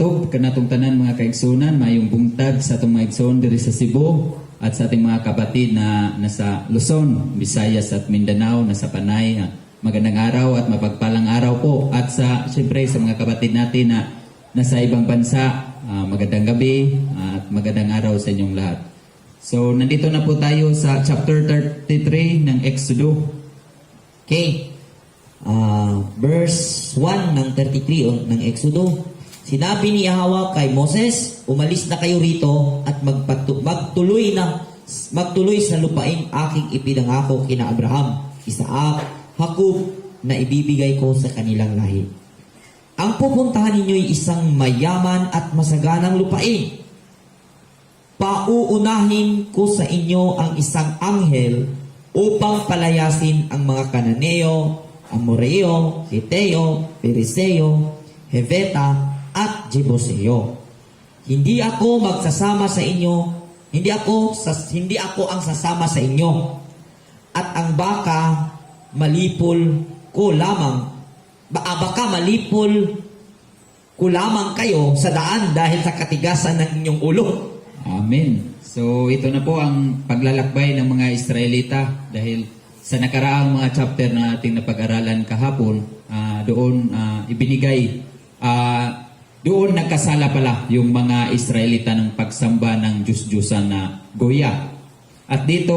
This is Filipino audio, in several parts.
adtob kanatong tanan mga kaigsunan, mayong bungtag sa atong mga igsoon diri sa Cebu at sa ating mga kapatid na nasa Luzon, Visayas at Mindanao, nasa Panay. Magandang araw at mapagpalang araw po. At siyempre sa mga kapatid natin na nasa ibang bansa, magandang gabi at magandang araw sa inyong lahat. So nandito na po tayo sa chapter 33 ng Exodo. Okay. Verse 1 ng 33 ng Exodo. Sinabi ni Yahweh kay Moses, umalis na kayo rito at magtuloy sa lupain aking ipinangako kina Abraham, Isaac, Jacob na ibibigay ko sa kanilang lahi. Ang pupuntahan ninyo'y isang mayaman at masaganang lupain. Pauunahin ko sa inyo ang isang anghel upang palayasin ang mga Kananeo, Amoreo, Hiteo, Periseo, Heveta, at Jebuseo. Hindi ako magsasama sa inyo, hindi ako ang sasama sa inyo. At ang baka malipol ko lamang, baka malipol ko lamang kayo sa daan dahil sa katigasan ng inyong ulo. Amen. So ito na po ang paglalakbay ng mga Israelita dahil sa nakaraang mga chapter na ating napag-aralan kahapon, doon ibinigay, doon nagkasala pala yung mga Israelita ng pagsamba ng Diyos-Diyosan na Goya. At dito,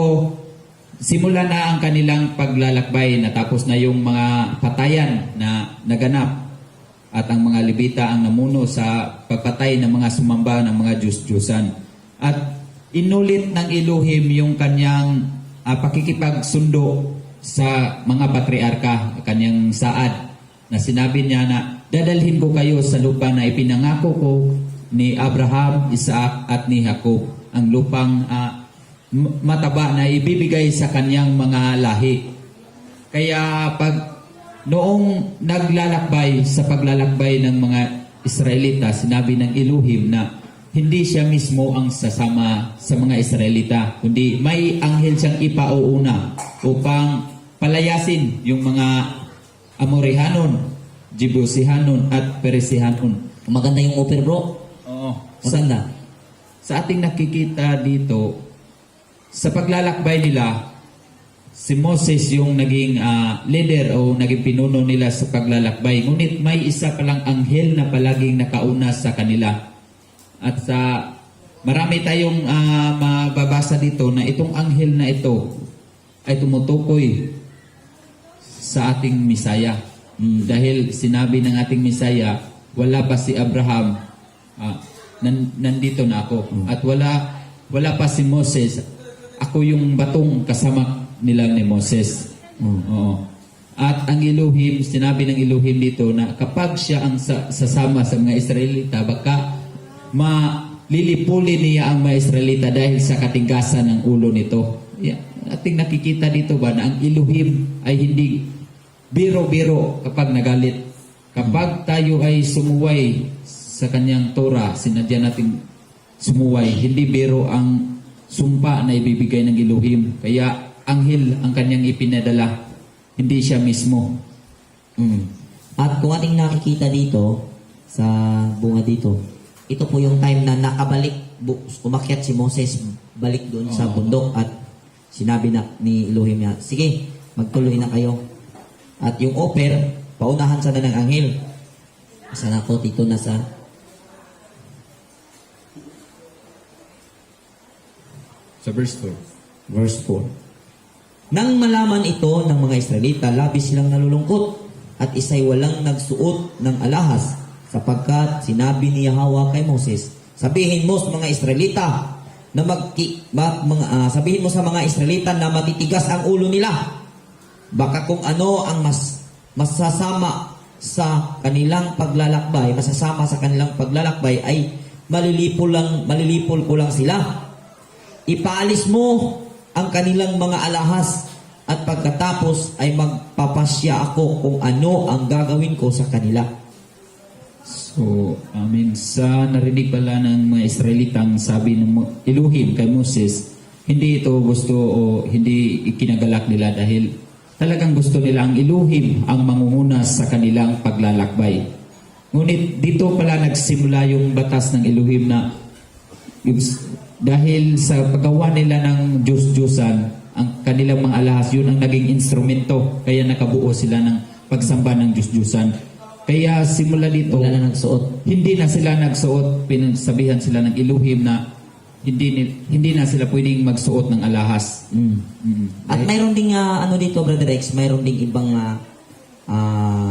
simula na ang kanilang paglalakbay, natapos na yung mga patayan na naganap at ang mga Levita ang namuno sa pagpatay ng mga sumamba ng mga Diyos-Diyosan. At inulit ng Elohim yung kanyang pakikipagsundo sa mga patriarka, kanyang saad, na sinabi niya na dadalhin ko kayo sa lupa na ipinangako ko ni Abraham, Isaac at ni Jacob, ang lupang mataba na ibibigay sa kanyang mga lahi. Kaya pag noong naglalakbay sa paglalakbay ng mga Israelita, sinabi ng Elohim na hindi siya mismo ang sasama sa mga Israelita, kundi may anghel siyang ipauuna upang palayasin yung mga Amorihanon, Jebusihanon at Peresihanon. Maganda yung offer, bro. Oo. Maganda. Sa ating nakikita dito, sa paglalakbay nila, si Moses yung naging leader o naging pinuno nila sa paglalakbay. Ngunit may isa palang anghel na palaging nakauna sa kanila. At marami tayong mababasa dito na itong anghel na ito ay tumutukoy sa ating Misaya. Dahil sinabi ng ating Misaya, wala pa si Abraham, nandito na ako. At wala pa si Moses, ako yung batong kasama nila ni Moses. Oo. At ang Elohim, sinabi ng Elohim dito na kapag siya ang sasama sa mga Israelita, baka malilipulin niya ang mga Israelita dahil sa katigasan ng ulo nito. Ating nakikita dito ba na ang Elohim ay hindi biro-biro kapag nagalit. Kapag tayo ay sumuway sa kanyang Torah, sinadya natin sumuway, hindi biro ang sumpa na ibibigay ng Elohim. Kaya anghel ang kanyang ipinadala, hindi siya mismo. At kung ating nakikita dito, sa bunga dito, ito po yung time na umakyat si Moses balik doon sa bundok at sinabi na ni Elohim niya, sige, magtuloy na kayo. At yung offer, paunahan sana ng anghel. Sana ko dito na sa verse 4. Verse 4. Nang malaman ito ng mga Israelita, labis silang nalulungkot at isa'y walang nagsuot ng alahas sapagkat sinabi ni Yahweh kay Moses, sabihin mo sa mga Israelita na sabihin mo sa mga Israelita na matitigas ang ulo nila. Baka kung ano ang masasama sa kanilang paglalakbay, ay malilipol ko lang sila. Ipaalis mo ang kanilang mga alahas at pagkatapos ay magpapasya ako kung ano ang gagawin ko sa kanila. So, sa narinig pala ng mga Israelitang sabi ng Elohim kay Moses, hindi ito gusto o hindi ikinagalak nila dahil talagang gusto nila ang Elohim ang mangunguna sa kanilang paglalakbay. Ngunit dito pala nagsimula yung batas ng Elohim na dahil sa paggawa nila ng Diyos-Diyosan, ang kanilang mga alahas, yun ang naging instrumento. Kaya nakabuo sila ng pagsamba ng Diyos-Diyosan. Kaya simula dito, Wala na nagsuot. hindi na sila nagsuot, pinagsabihan sila ng Elohim na hindi na sila pwedeng magsuot ng alahas. At mayroon ding ano dito, Brother Rex, mayroon ding ibang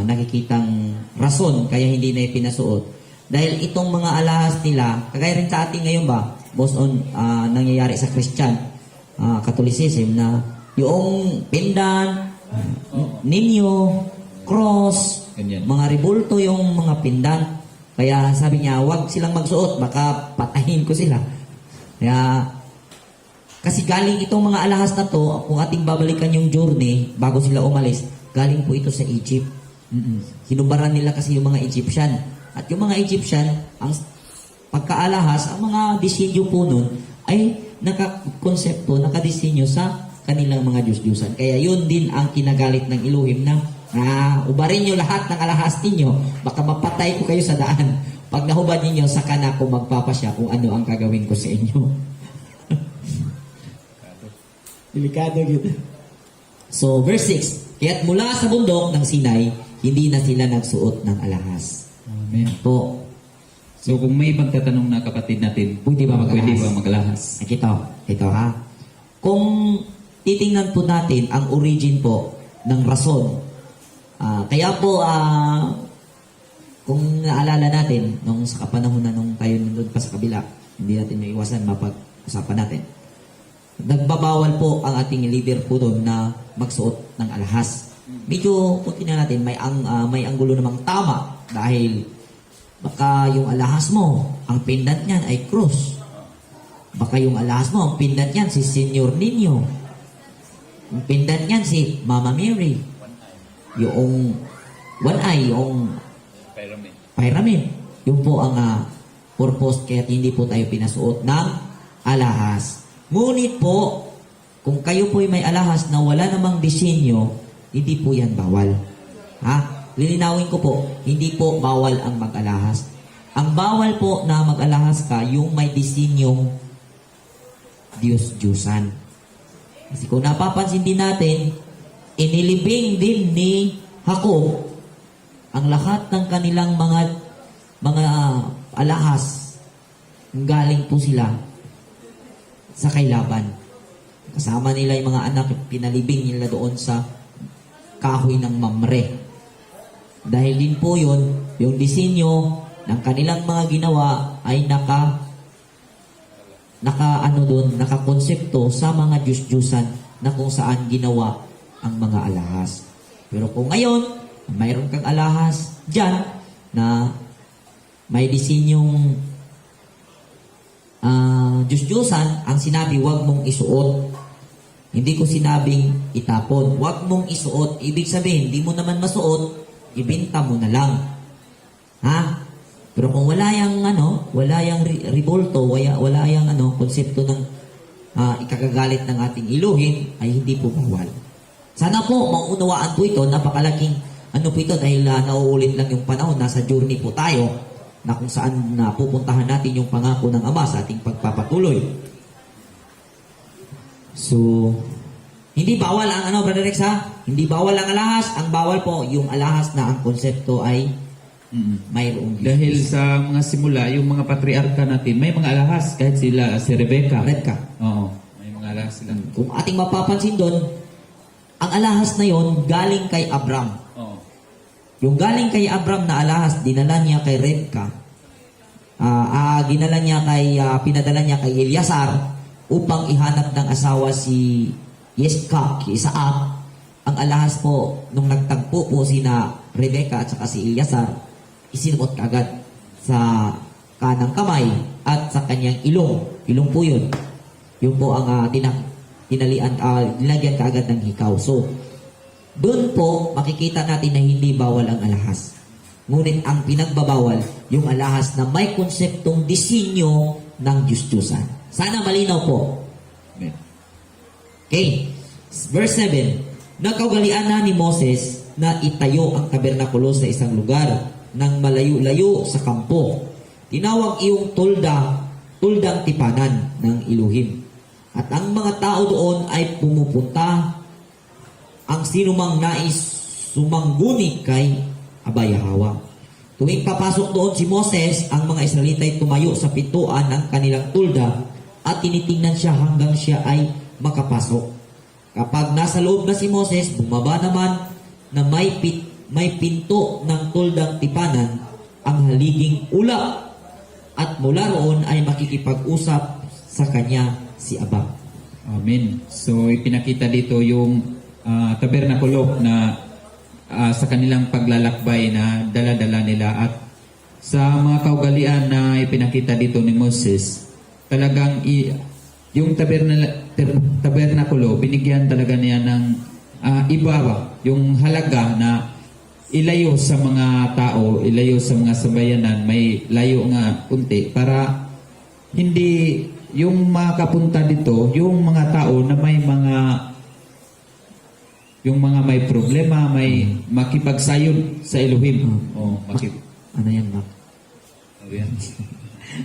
nakikitang rason kaya hindi na pinasuot. Dahil itong mga alahas nila, kagaya rin sa ating ngayon ba, most on nangyayari sa Christian Catholicism na yung pindan, ninyo, cross, Ganyan. mga ribulto yung mga pindan. Kaya sabi niya, wag silang magsuot, baka patahin ko sila. Kaya, kasi galing itong mga alahas na to, kung ating babalikan yung journey, bago sila umalis, galing po ito sa Egypt. Hinubaran nila kasi yung mga Egyptian. At yung mga Egyptian, ang pagkaalahas, ang mga disenyo po nun, ay nakakonsepto, nakadesenyo sa kanilang mga Diyos-Diyosan. Kaya yun din ang kinagalit ng Elohim na ubarin nyo lahat ng alahas ninyo, baka mapatay ko kayo sa daan. Pag nahubad ninyo, saka na ako magpapasya kung ano ang gagawin ko sa inyo. Delikado yun. So, verse 6, kaya't mula sa bundok ng Sinai, hindi na sila nagsuot ng alahas. Amen. Po, So kung may pagtatanong na kapatid natin, Pwede ba magalahas? Pwede ba magalahas? ito ha. Kung titingnan po natin ang origin po ng rason, kaya po, kung naalala natin, nung sa kapanahon na nung tayo nandun pa sa kabila, hindi natin may iwasan mapag-usapan natin. Nagbabawal po ang ating leader po doon na magsuot ng alahas. Medyo, kung tingnan natin, may anggulo namang tama dahil baka yung alahas mo, ang pendant niyan ay cross. Baka yung alahas mo, ang pendant niyan si Senyor Niño. Ang pendant niyan si Mama Mary. Yung one eye, yung pyramid. Yun po ang purpose kaya hindi po tayo pinasuot ng alahas. Ngunit po, kung kayo po ay may alahas na wala namang disenyo, hindi po yan bawal. Ha? Lilinawin ko po, hindi po bawal ang mag-alahas. Ang bawal po na mag-alahas ka, yung may disenyong Diyos-Diyusan. Kasi kung napapansin din natin, inilibing din ni Jacob ang lahat ng kanilang mga alahas. Galing po sila sa kay Laban. Kasama nila yung mga anak, pinalibing nila doon sa kahoy ng Mamre. Dahil din po yun, yung disenyo ng kanilang mga ginawa ay nakakonsepto sa mga Diyos-Diyusan na kung saan ginawa ang mga alahas. Pero kung ngayon, mayroon kang alahas dyan na may disenyong Diyos-Diyusan, ang sinabi, huwag mong isuot. Hindi ko sinabing itapon. Huwag mong isuot. Ibig sabihin, hindi mo naman masuot, ibenta mo na lang. Ha? Pero kung wala yung revolto, wala yung konsepto ng ikakagalit ng ating Elohim, ay hindi po bawal. Sana po, maunawaan po ito, napakalaking po ito, dahil nauulit lang yung panahon, nasa journey po tayo, na kung saan pupuntahan natin yung pangako ng Ama sa ating pagpapatuloy. So, hindi bawal ang Brother Rex ha? Hindi bawal ang alahas. Ang bawal po, yung alahas na ang konsepto ay mayroong Diyos. Dahil sa mga simula, yung mga patriarka natin, may mga alahas, kahit si Rebecca. Oo, may mga alahas sila. Kung ating mapapansin doon, ang alahas na yon galing kay Abram. Oo. Yung galing kay Abram na alahas, dinala niya kay Rebecca. Pinadala niya kay Eliasar upang ihanap ng asawa si Isaac. Ang alahas po, nung nagtagpo po sina Rebecca at saka si Eliasar, isinuot agad sa kanang kamay at sa kanyang ilong. Ilong po yun. Yun po ang nilagyan kaagad ng hikaw. So, doon po makikita natin na hindi bawal ang alahas. Ngunit ang pinagbabawal, yung alahas na may konseptong disenyo ng Diyos-Diyusan. Sana malinaw po. Amen. Okay. Verse 7. Nakaugalian na ni Moses na itayo ang tabernakulo sa isang lugar ng malayo-layo sa kampo. Tinawag iyong tuldang tipanan ng Elohim. At ang mga tao doon ay pumupunta, ang sinumang nais sumangguni kay Abayahawa. Tuwing papasok doon si Moses, ang mga Israelita ay tumayo sa pintuan ng kanilang tulda at tinitingnan siya hanggang siya ay makapasok. Kapag nasa loob na si Moses, bumaba naman na may pinto ng tuldang tipanan ang haliging ulap at mula roon ay makikipag-usap sa kanya si Aba. Amen. So ipinakita dito yung tabernakulo na sa kanilang paglalakbay na dala-dala nila, at sa mga kaugalian na ipinakita dito ni Moses, talagang yung tabernakulo, binigyan talaga niya ng iba, yung halaga na ilayo sa mga tao, ilayo sa mga sambayanan, may layo nga kunti para hindi yung makapunta dito, yung mga tao na may may problema, may makipagsayon sa Elohim. Ano yan, Mac?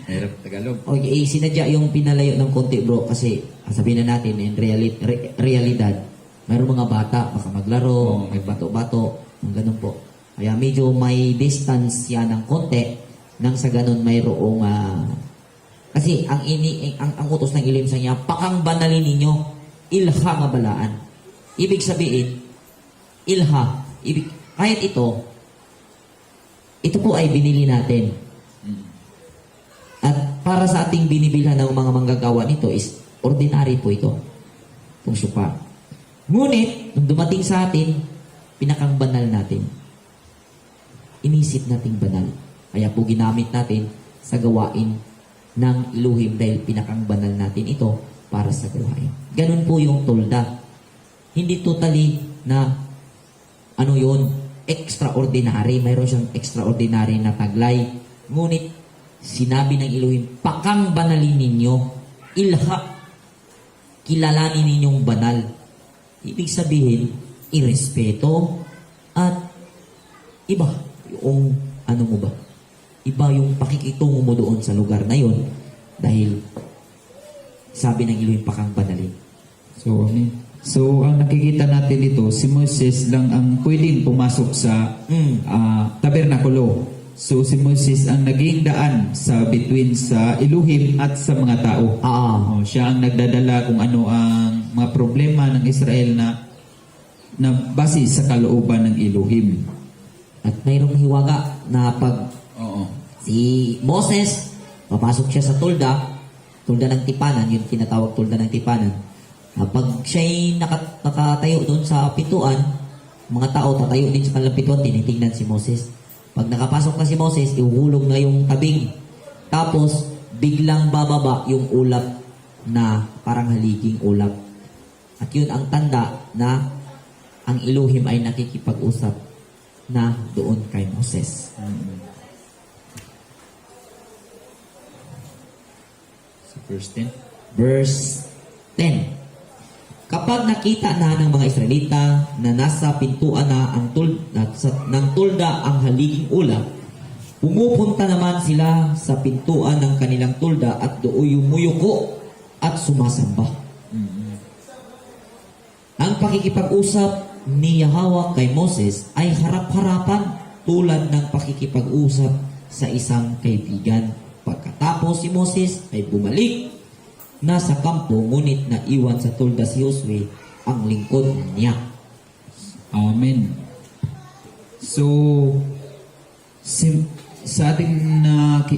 Hirap Tagalog. Okay, sinadya yung pinalayo ng konti, bro, kasi sabihin na natin, in realidad, mayroong mga bata, baka maglaro, may bato-bato, ang ganun po. Kaya medyo may distance yan ng konti, nang sa ganun mayroong, kasi ang utos ng Elohim sa niya, pakang banalin ninyo, ilha nga balaan. Ibig sabihin, kahit ito po ay binili natin. At para sa ating binibilhan ng mga manggagawa nito is ordinary po ito. Itong supa. Ngunit, nung dumating sa atin, pinakang banal natin. Inisip nating banal. Kaya po ginamit natin sa gawain ng Elohim dahil pinakang banal natin ito para sa gawain. Ganun po yung tulda. Hindi totally na extraordinary. Mayroon siyang extraordinary na taglay. Ngunit, sinabi ng Elohim, pakang banalin ninyo, ilha, kilalanin ninyong banal. Ibig sabihin, irespeto at iba yung iba yung pakikitungo mo doon sa lugar na yun dahil sabi ng Elohim, pakang banalin. So, ang nakikita natin dito, si Moses lang ang pwedeng pumasok sa tabernakulo. So, si Moses ang naging daan between sa Elohim at sa mga tao. Siya ang nagdadala kung ano ang mga problema ng Israel na base sa kalooban ng Elohim. At mayroong hiwaga na pag si Moses, papasok siya sa tulda ng tipanan, yung tinatawag tulda ng tipanan. Pag siya'y nakatayo doon sa pintuan, mga tao tatayo din sa kanilang pintuan, tinitingnan si Moses. Pag nakapasok na si Moses, ihuhulog na yung tabing. Tapos, biglang bababa yung ulap na parang haliging ulap. At yun ang tanda na ang Elohim ay nakikipag-usap na doon kay Moses. So, Verse 10. Kapag nakita na ng mga Israelita na nasa pintuan na ng tulda ang haliging ulap, pumupunta naman sila sa pintuan ng kanilang tulda at doon yumuyuko at sumasamba. Ang pakikipag-usap ni Yahweh kay Moses ay harap-harapan tulad ng pakikipag-usap sa isang kaibigan. Pagkatapos si Moses ay bumalik nasa kampo, ngunit naiwan sa tulda si Josue ang lingkod niya. Amen. So, sa ating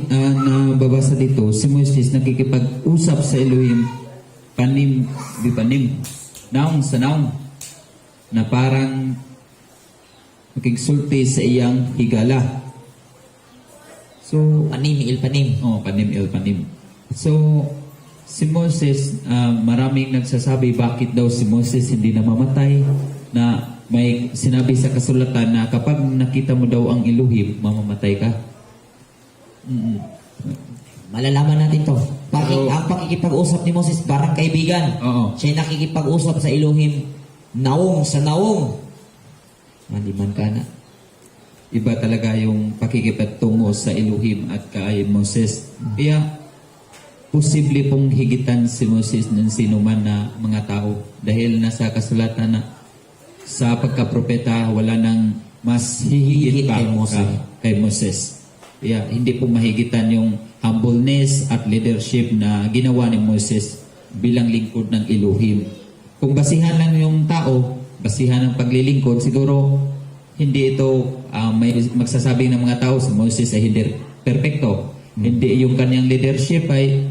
nababasa dito, si Moses nakikipag-usap sa Elohim panim, naong sa naong, na parang makigsulti sa iyang higala. So, Panim. panim. So, si Moses, maraming nagsasabi bakit daw si Moses hindi namamatay, na may sinabi sa kasulatan na kapag nakita mo daw ang Elohim, mamamatay ka. Malalaman natin to. Ang pakikipag-usap ni Moses, parang kaibigan. Siya'y nakikipag-usap sa Elohim, naong sa naong. Maliman ka na. iba talaga yung pakikipatungo sa Elohim at kay Moses. Kaya posible pong higitan si Moses ng sinuman na mga tao dahil nasa kasulatan na sa pagkapropeta wala nang mas hihigit pa kay Moses. Kaya hindi po mahigitan yung humbleness at leadership na ginawa ni Moses bilang lingkod ng Elohim. Kung basihan lang yung tao, basihan ng paglilingkod, siguro hindi ito may magsasabi ng mga tao si Moses ay hindi perfecto. Hindi yung kanyang leadership ay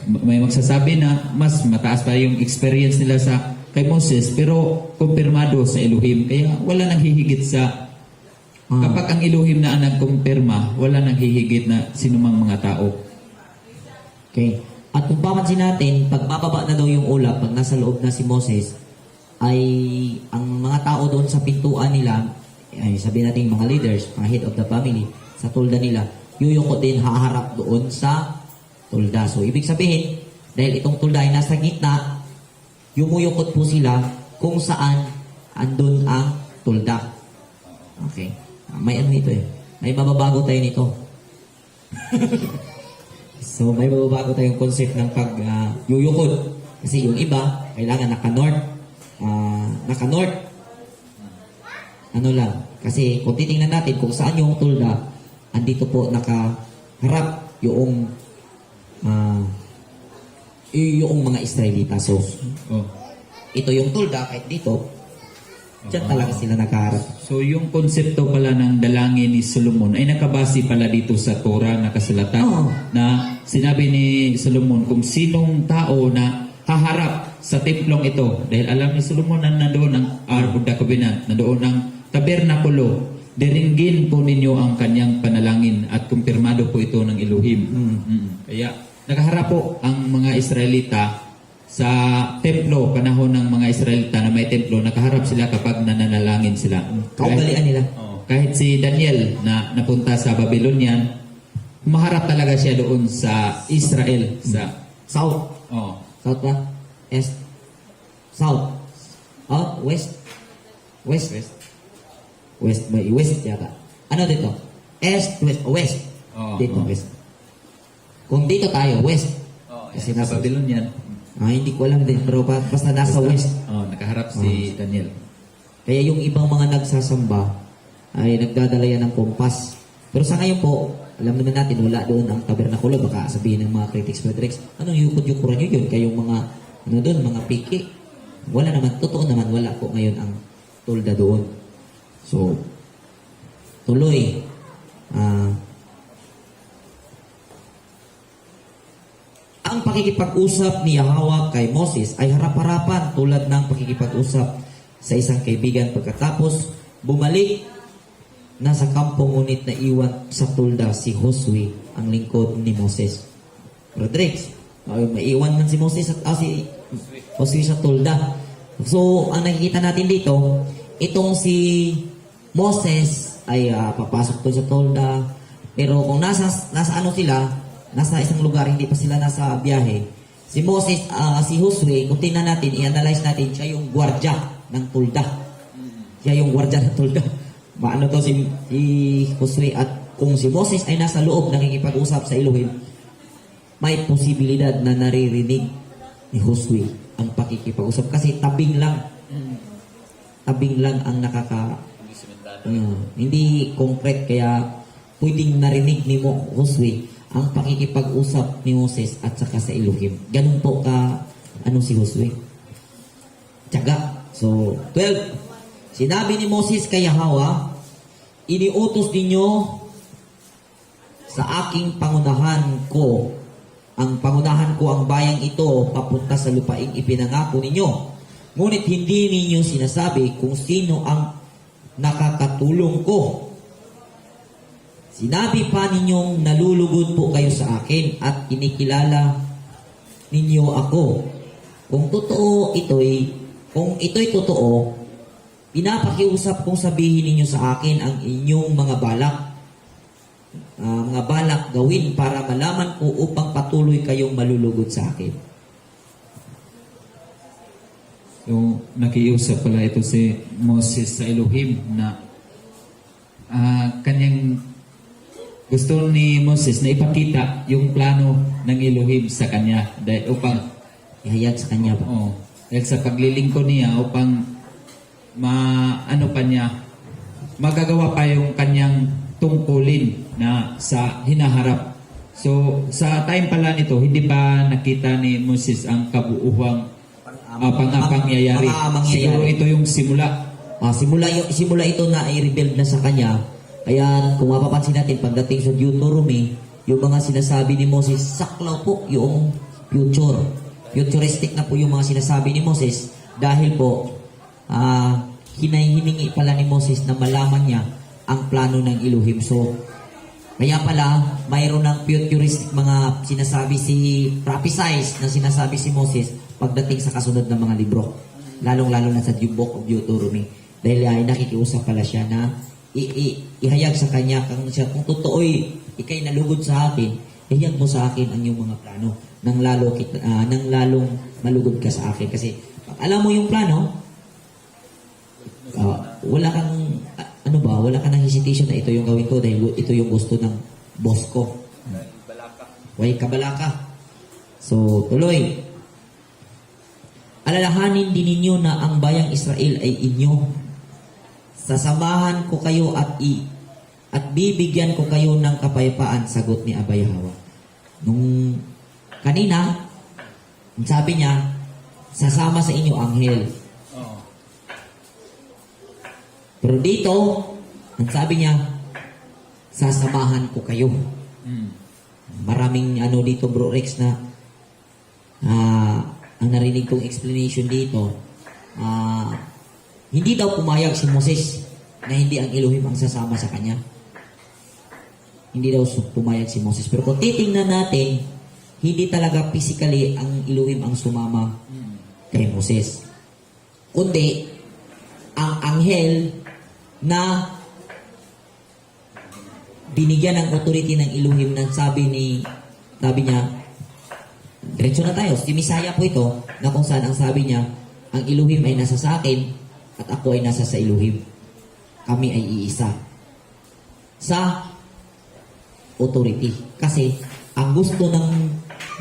may magsasabi na mas mataas pa yung experience nila sa kay Moses pero kumpirmado sa Elohim. Kaya wala nang hihigit sa kapag ang Elohim na ang nagkumpirma, wala nang hihigit na sinumang mga tao. Okay. At kung papansin natin, pag mababa na daw yung ulap, pag nasa loob na si Moses, ay ang mga tao doon sa pintuan nila, ay sabihin natin mga leaders, mga head of the family, sa tulda nila, yuyukot din haharap doon sa tulda. So, ibig sabihin, dahil itong tulda ay nasa gitna, yumuyukot po sila kung saan andun ang tulda. Okay. May ano nito eh. May mababago tayo nito. So, may mababago tayong concept ng pag-yuyukod. Kasi yung iba, kailangan naka-north. Naka-north. Ano lang. Kasi kung titingnan natin kung saan yung tulda, andito po nakaharap yung mga Israelita. So, ito yung tulda, kahit dito, diyan talaga sila nakaharap. So yung konsepto pala ng dalangin ni Solomon ay nakabase pala dito sa Torah na kasulatan na sinabi ni Solomon kung sinong tao na haharap sa templong ito. Dahil alam ni Solomon na nandoon ang Ark of the Covenant, nandoon ang tabernakulo. Diringgin po ninyo ang kanyang panalangin at kumpirmado po ito ng Elohim. Kaya nakaharap po ang mga Israelita sa templo, panahon ng mga Israelita na may templo, nakaharap sila kapag nananalangin sila. Kaugalian nila. Kahit si Daniel na napunta sa Babylonian, maharap talaga siya doon sa Israel. Sa South. South ba? East. South. West. West. West ba? West yata. Ano dito? East, west. West. Dito, west. Kung dito tayo, west. Kasi nasa Babylonian. Hindi ko alam din, pero basta nasa west. Nakaharap si Daniel. Kaya yung ibang mga nagsasamba ay nagdadala yan ng kompas. Pero sa ngayon po, alam naman natin, wala doon ang tabernakulo. Baka sabihin ng mga critics, anong yukod-yukuran nyo yun? Kayong mga, doon, mga piki. Wala naman, totoo naman, wala po ngayon ang tulda doon. So, tuloy. Ang pakikipag-usap ni Yahweh kay Moses ay harap-harapan tulad ng pakikipag-usap sa isang kaibigan pagkatapos bumalik na sa kampo ngunit naiwan sa tulda si Josue, ang lingkod ni Moses. Rodriguez, maiwan man si Moses at si Josue sa tulda. So, ang nakikita natin dito, itong si Moses ay papasok doon sa tulda. Pero kung nasa ano sila, nasa isang lugar, hindi pa sila nasa biyahe. Si Moses, si Josue, kung tingnan natin, i-analyze natin, siya yung gwardya ng tulda. Siya yung gwardya ng tulda. Maano to si Josue? At kung si Moses ay nasa loob, nakikipag-usap sa Elohim, may posibilidad na naririnig ni Josue ang pakikipag-usap. Kasi tabing lang. Tabing lang ang hindi concrete, kaya pwedeng narinig ni Josue ang pakikipag-usap ni Moses at saka sa Elohim. Ganun po si Josue. Tiyaga. So, 12. Sinabi ni Moses kay Yahweh, iniutos ninyo sa aking pangunahan ko. Ang pangunahan ko ang bayang ito papunta sa lupaing ipinangako ninyo. Ngunit hindi ninyo sinasabi kung sino ang nakakatulong ko. Sinabi pa ninyong nalulugod po kayo sa akin at kinikilala ninyo ako. Kung ito'y totoo, pinapakiusap kong sabihin ninyo sa akin ang inyong mga balak gawin para malaman ko upang patuloy kayong malulugod sa akin. So, nakiusap pala ito si Moses sa Elohim na kanyang gusto ni Moses na ipakita yung plano ng Elohim sa kanya dahil upang Ihayag sa kanya ba? dahil sa paglilingkod niya upang ano pa niya magagawa pa yung kanyang tungkulin na sa hinaharap. So sa time pala nito hindi pa nakita ni Moses ang kabuuhang pangyayari. Siguro ito yung simula. Simula ito na i-rebuild na sa kanya. Kaya kung mapapansin natin pagdating sa Deuteronomy, yung mga sinasabi ni Moses, saklaw po yung futuristic na po yung mga sinasabi ni Moses dahil po hiningi pala ni Moses na malaman niya ang plano ng Elohim. So kaya pala mayroon ng futuristic mga sinasabi prophesies na sinasabi si Moses pagdating sa kasunod na mga libro, lalong-lalo na sa Book of Deuteronomy, dahil ay nakikiusap pala siya na ihayag sa kanya kung totoo'y ikay nalugod sa akin, ihayag mo sa akin ang iyong mga plano nang lalong malugod ka sa akin. Kasi pag alam mo yung plano, wala kang hesitation na ito yung gawin ko dahil ito yung gusto ng boss ko. Way kabalaka. So tuloy, alalahanin din ninyo na ang bayang Israel ay inyo. Sasamahan ko kayo at bibigyan ko kayo ng kapayapaan, sagot ni Abay Hawa. Nung kanina, sabi niya, sasama sa inyo anghel. Pero dito, ang sabi niya, sasamahan ko kayo. Maraming dito, Bro Rex, na ang narinig kong explanation dito, hindi daw pumayag si Moses na hindi ang Elohim ang sasama sa kanya. Hindi daw pumayag si Moses. Pero kung titingnan natin, hindi talaga physically ang Elohim ang sumama kay Moses. Kundi, ang anghel na binigyan ng authority ng Elohim na sabi niya, diretso na tayo, si Misaya po ito, na kung saan ang sabi niya, ang Elohim ay nasa sa akin, at ako ay nasa sa Elohim. Kami ay iisa. Sa authority. Kasi, ang gusto ng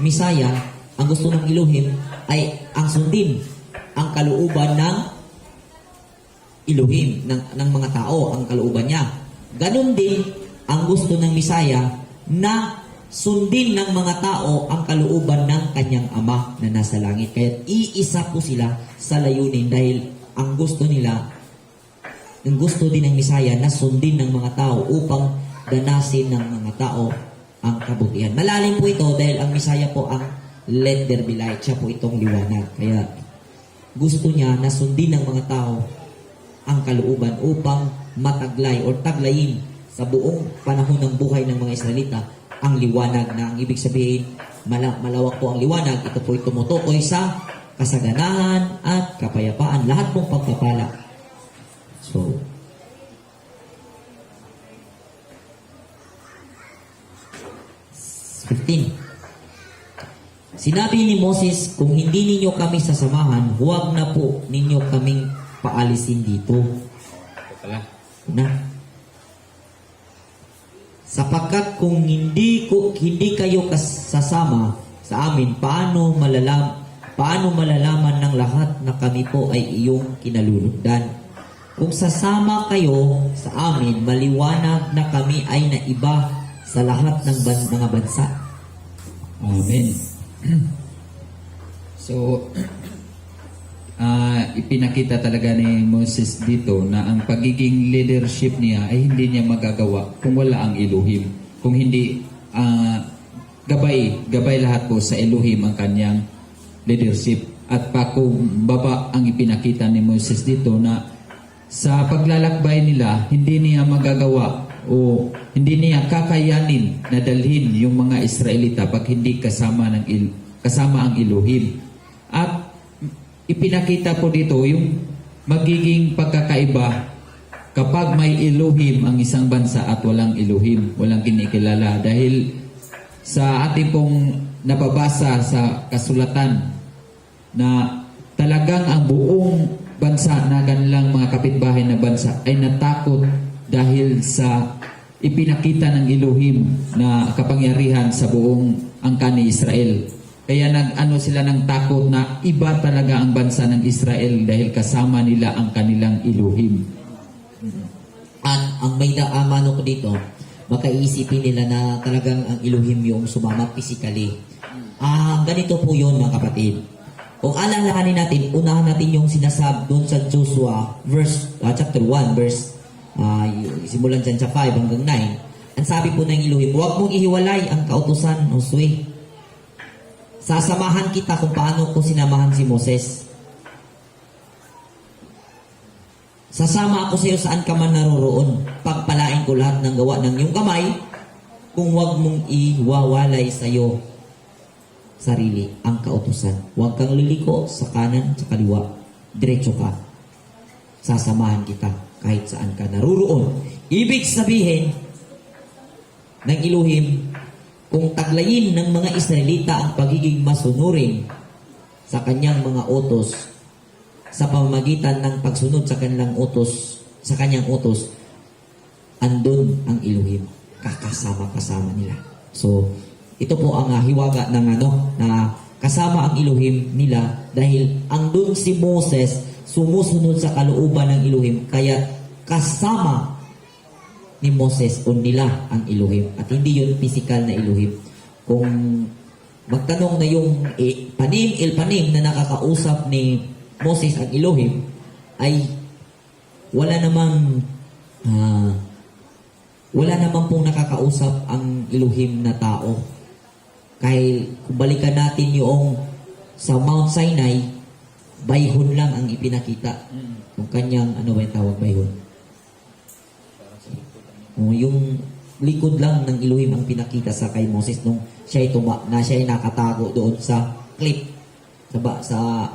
Misaya, ang gusto ng Elohim, ay ang sundin ang kalooban ng Elohim, ng mga tao, ang kalooban niya. Ganon din, ang gusto ng Misaya, na sundin ng mga tao ang kalooban ng kanyang Ama na nasa langit. Kaya iisa po sila sa layunin dahil ang gusto nila, ang gusto din ng Misaya na sundin ng mga tao upang danasin ng mga tao ang kabutihan. Malalim po ito dahil ang Misaya po ang let there be light. Siya po itong liwanag. Kaya gusto niya na sundin ng mga tao ang kalooban upang mataglay o taglayin sa buong panahon ng buhay ng mga Israelita ang liwanag na ang ibig sabihin malawak po ang liwanag. Ito po tumutukoy sa kasaganahan at kapayapaan, lahat pong pagpapala. So, sinabi ni Moses, kung hindi ninyo kami sasamahan, huwag na po ninyo kaming paalisin dito. Sapagkat kung hindi kayo sasama sa amin, paano malalaman ng lahat na kami po ay iyong kinalulugdan? Kung sasama kayo sa amin, maliwanag na kami ay naiba sa lahat ng mga bansa. Amen. So, ipinakita talaga ni Moses dito na ang pagiging leadership niya ay hindi niya magagawa kung wala ang Elohim. Kung hindi gabay lahat po sa Elohim ang kanyang leadership. At pakumbaba ang ipinakita ni Moses dito na sa paglalakbay nila, hindi niya magagawa o hindi niya kakayanin na dalhin yung mga Israelita pag hindi kasama ang Elohim. At ipinakita po dito yung magiging pagkakaiba kapag may Elohim ang isang bansa at walang Elohim, walang kinikilala. Dahil sa ating pong nababasa sa kasulatan na talagang ang buong bansa na kanilang mga kapitbahay na bansa ay natakot dahil sa ipinakita ng Elohim na kapangyarihan sa buong angkan ni Israel. Kaya nag-ano sila ng takot na iba talaga ang bansa ng Israel dahil kasama nila ang kanilang Elohim. At ang may daamano ko dito, baka iisipin nila na talagang ang Elohim yung sumama physically. Ganito po yun mga kapatid. Kung alalahanin natin, unahan natin yung sinasab doon sa Joshua chapter 1, verse simulan dyan sa 5 hanggang 9. Ang sabi po ng Elohim, huwag mong ihiwalay ang kautusan, Josue. Sasamahan kita kung paano ko sinamahan si Moses. Sasama ako sa iyo saan ka man naroroon. Pagpalain ko lahat ng gawa ng iyong kamay kung huwag mong iwawalay sa iyo sarili ang kautusan. Huwag kang liliko sa kanan, sa kaliwa. Diretso ka. Sasamahan kita kahit saan ka naroroon. Ibig sabihin ng Elohim, kung taglayin ng mga Israelita ang pagiging masunurin sa kanyang mga utos, sa pamamagitan ng pagsunod sa kanyang utos, andun ang Elohim. Kakasama-kasama nila. So, ito po ang hiwaga ng na kasama ang Elohim nila dahil andun si Moses sumusunod sa kalooban ng Elohim, kaya kasama ni Moses o nila ang Elohim at hindi yun physical na Elohim. Kung magtanong na yung panim na nakakausap ni Moses ang Elohim, ay wala namang pong nakakausap ang Elohim na tao. Kahit kung balikan natin yung sa Mount Sinai, bayhon lang ang ipinakita. Yung kanyang, ano ba yung tawag bayhon? Yung likod lang ng Elohim ang pinakita sa kay Moses nung siya ay nakatago doon sa cliff, sa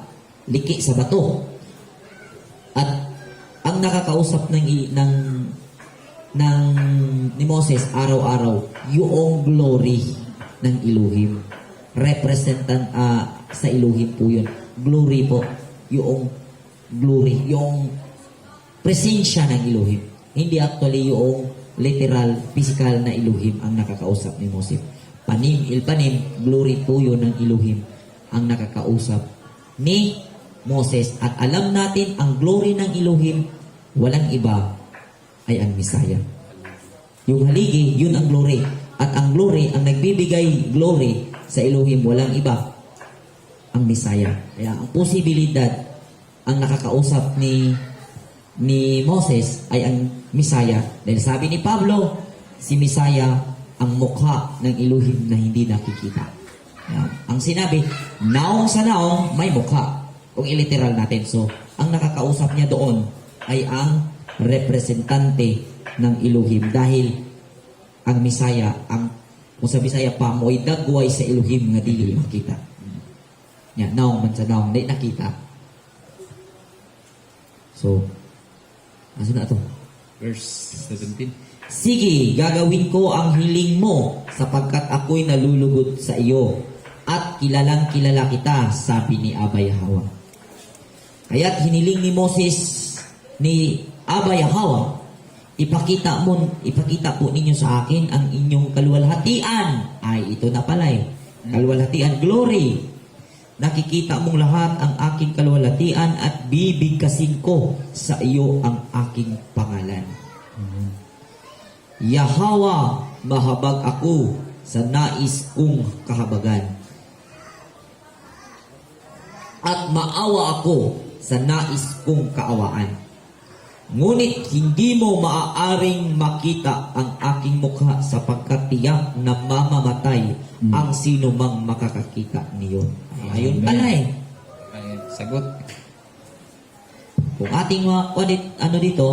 liki, sa bato. At ang nakakausap ni Moses araw-araw, yung glory ng Elohim. Representant sa Elohim po yun. Glory po. Yung glory. Yung presensya ng Elohim. Hindi actually yung literal, physical na Elohim ang nakakausap ni Moses. Panim, glory po yun ng Elohim ang nakakausap ni Moses. At alam natin, ang glory ng Elohim, walang iba ay ang Misaya. Yung haligi, yun ang glory. At ang glory, ang nagbibigay glory sa Elohim, walang iba ang Misaya. Kaya ang posibilidad, ang nakakausap ni Moses ay ang Misaya. Dahil sabi ni Pablo, si Misaya ang mukha ng Elohim na hindi nakikita. Yan. Ang sinabi, naong sa naong may mukha. Kung iliteral natin. So, ang nakakausap niya doon ay ang representante ng Elohim. Dahil ang Misaya, kung sa Bisaya pa mo, ay dagway sa Elohim nga dili makita. Yan, naong man sa naong, di nakita. So, asa na ito? Verse 17. Sige, gagawin ko ang hiling mo sapagkat ako'y nalulugod sa iyo at kilalang kilala kita, sabi ni Abba Yahweh. Kaya't hiniling ni Moses ni Abba Yahweh, ipakita po ninyo sa akin ang inyong kaluwalhatian. Ay, ito na pala kaluwalhatian, glory. Nakikita mong lahat ang aking kaluwalhatian at bibigkasin ko sa iyo ang aking pangalan. Yahweh, mahabag ako sa nais kong kahabagan. At maawa ako sa nais kong kaawaan. Ngunit hindi mo maaaring makita ang aking mukha sapagkat tiyak na mamamatay ang sino mang makakakita niyon. Ayun pala Ay, sagot. Kung ating dito,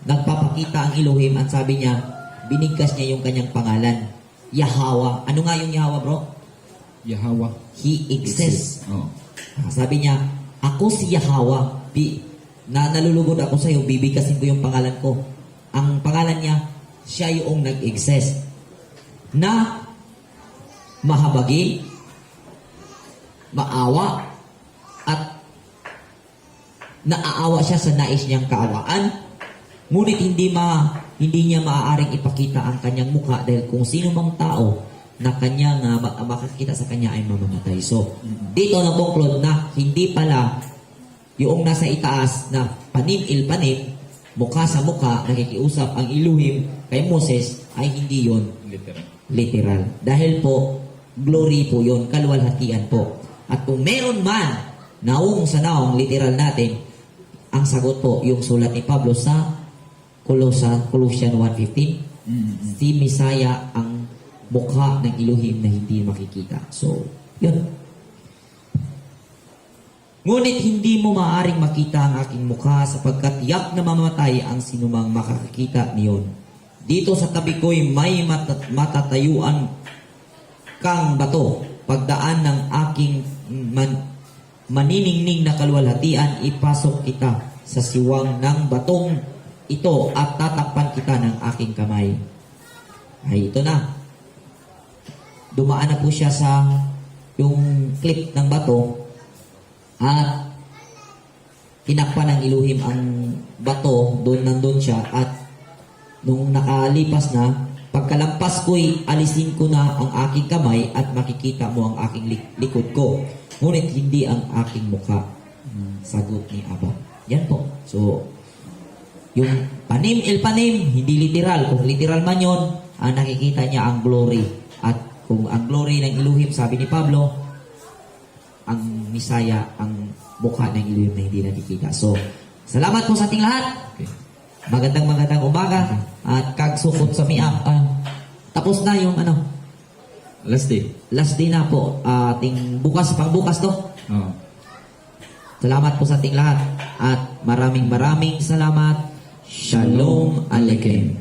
nagpapakita ang Elohim at sabi niya, binigkas niya yung kanyang pangalan. Yahweh. Ano nga yung Yahweh, bro? Yahweh. He exists. Oh. Sabi niya, ako si Yahweh. Na nalulugod ako sa iyo, bibigkasin ko yung pangalan ko. Ang pangalan niya, siya yung nag-exist. Na mahabagin, maawa, at naaawa siya sa nais niyang kaawaan, Ngunit hindi niya maaaring ipakita ang kanyang mukha dahil kung sino mang tao na kanyang makakita sa kanya ay mamamatay. So, dito na conclude na hindi pala yung nasa itaas na panim-il-panim, mukha sa mukha, nakikiusap ang Elohim kay Moses ay hindi yon Literal. literal. Dahil po, glory po yon, kaluwalhatian po. At kung meron man, naung sa naong literal natin, ang sagot po, yung sulat ni Pablo sa Colossians 1:15, si Messiah ang mukha ng Elohim na hindi makikita. So, yun. Ngunit hindi mo maaaring makita ang aking mukha sapagkat tiyak na mamamatay ang sinumang makakakita niyon. Dito sa tabi ko'y may matatayuan kang bato. Pagdaan ng aking maniningning na kaluwalhatian, ipasok kita sa siwang ng batong ito at tatakpan kita ng aking kamay. Ay, ito na. Dumaan na po siya sa yung clip ng bato at tinakpan ng Elohim ang bato, nandun siya at nung nakalipas na, pagkalampas ko'y alisin ko na ang aking kamay at makikita mo ang aking likod ko. Ngunit hindi ang aking mukha. Sagot ni Abba. Yan po. So, yung panim-il-panim, hindi literal. Kung literal man yun, nakikita niya ang glory. At kung ang glory ng Elohim, sabi ni Pablo, ang Misaya, ang mukha ng Elohim na hindi nakikita. So, salamat po sa ating lahat. Okay. Magandang umaga. At kagsukot sa miap. Tapos na yung Last day. last day na po. Ating pangbukas to. Oh. Salamat po sa ating lahat. At maraming salamat. Shalom Aleichem.